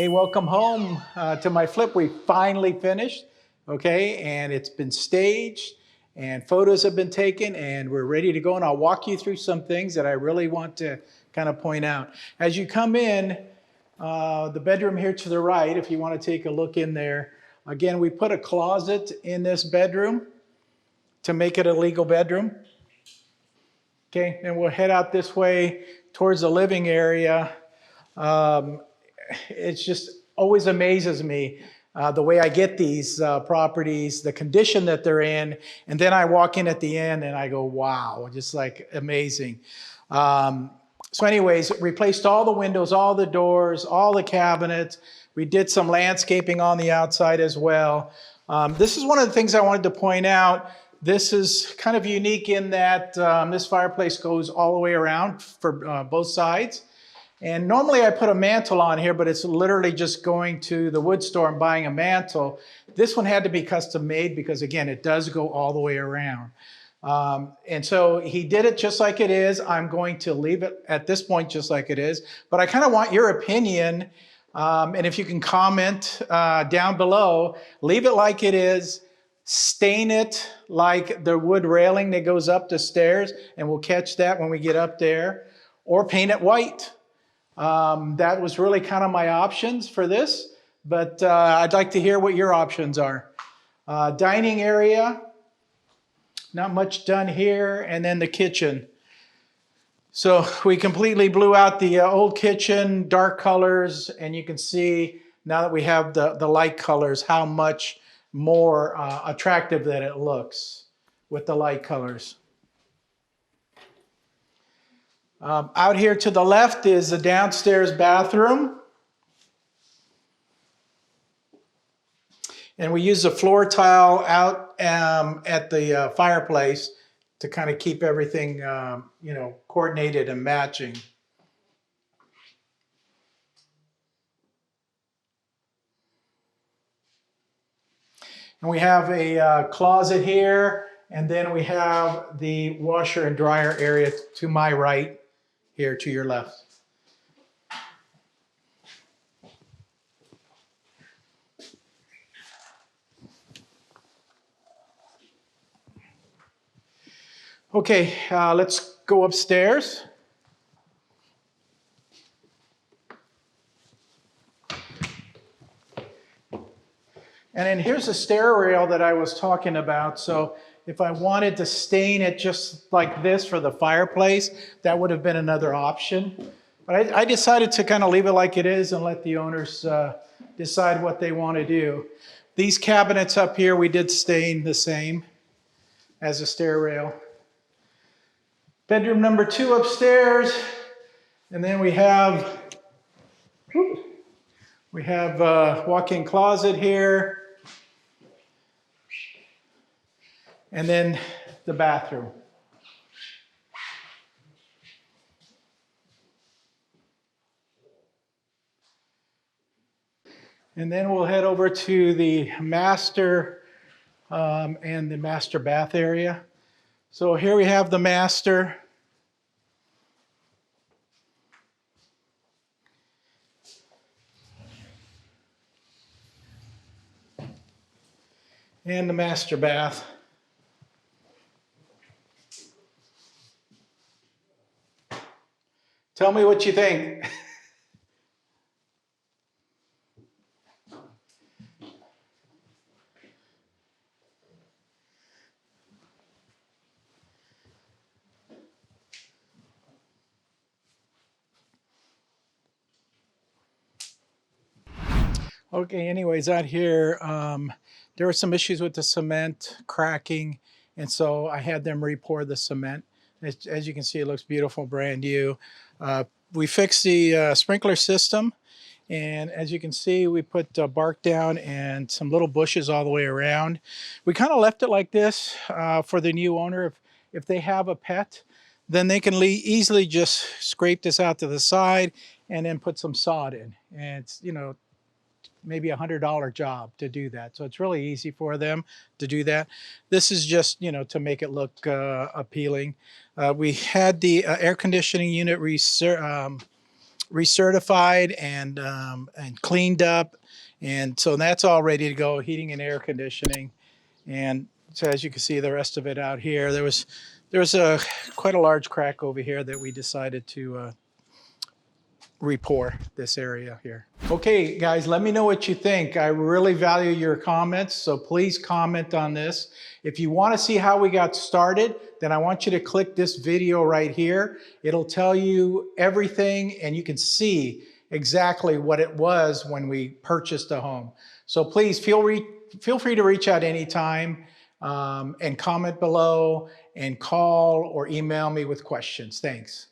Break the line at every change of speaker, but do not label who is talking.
Hey, welcome home to my flip. We finally finished, okay? And it's been staged and photos have been taken and we're ready to go. And I'll walk you through some things that I really want to kind of point out. As you come in, the bedroom here to the right, if you want to take a look in there, again, we put a closet in this bedroom to make it a legal bedroom. Okay, and we'll head out this way towards the living area. It's just always amazes me the way I get these properties, the condition that they're in, and then I walk in at the end and I go, wow, just like amazing. So anyways, replaced all the windows, all the doors, all the cabinets. We did some landscaping on the outside as well. This is one of the things I wanted to point out. This is kind of unique in that this fireplace goes all the way around for both sides. And normally I put a mantle on here, but it's literally just going to the wood store and buying a mantle. This one had to be custom made because, again, it does go all the way around. And so he did it just like it is. I'm going to leave it at this point just like it is. But I kind of want your opinion. And if you can comment down below, leave it like it is. Stain it like the wood railing that goes up the stairs, and we'll catch that when we get up there. Or paint it white. That was really kind of my options for this, but I'd like to hear what your options are. Dining area, not much done here, and then the kitchen. So we completely blew out the old kitchen, dark colors, and you can see now that we have the light colors, how much more attractive that it looks with the light colors. Out here to the left is the downstairs bathroom. And we use the floor tile out at the fireplace to kind of keep everything, coordinated and matching. And we have a closet here, and then we have the washer and dryer area to my right. Here to your left. Okay, let's go upstairs. And then here's the stair rail that I was talking about. So if I wanted to stain it just like this for the fireplace, that would have been another option. But I decided to kind of leave it like it is and let the owners decide what they want to do. These cabinets up here, we did stain the same as the stair rail. Bedroom number 2 upstairs. And then we have a walk-in closet here. And then the bathroom. And then we'll head over to the master and the master bath area. So here we have the master. And the master bath. Tell me what you think. Okay, anyways, out here, there were some issues with the cement cracking, and so I had them re-pour the cement. As you can see, it looks beautiful, brand new. We fixed the sprinkler system, and as you can see, we put bark down and some little bushes all the way around. We kind of left it like this for the new owner. If they have a pet, then they can easily just scrape this out to the side and then put some sod in. And it's, maybe $100 job to do that. So it's really easy for them to do that. This is just, to make it look appealing. We had the air conditioning unit recertified and cleaned up. And so that's all ready to go, heating and air conditioning. And so as you can see the rest of it out here, there was quite a large crack over here that we decided to re-pour this area here. Okay, guys, let me know what you think. I really value your comments, so please comment on this. If you want to see how we got started, then I want you to click this video right here. It'll tell you everything, and you can see exactly what it was when we purchased a home. So please feel free to reach out anytime and comment below and call or email me with questions. Thanks.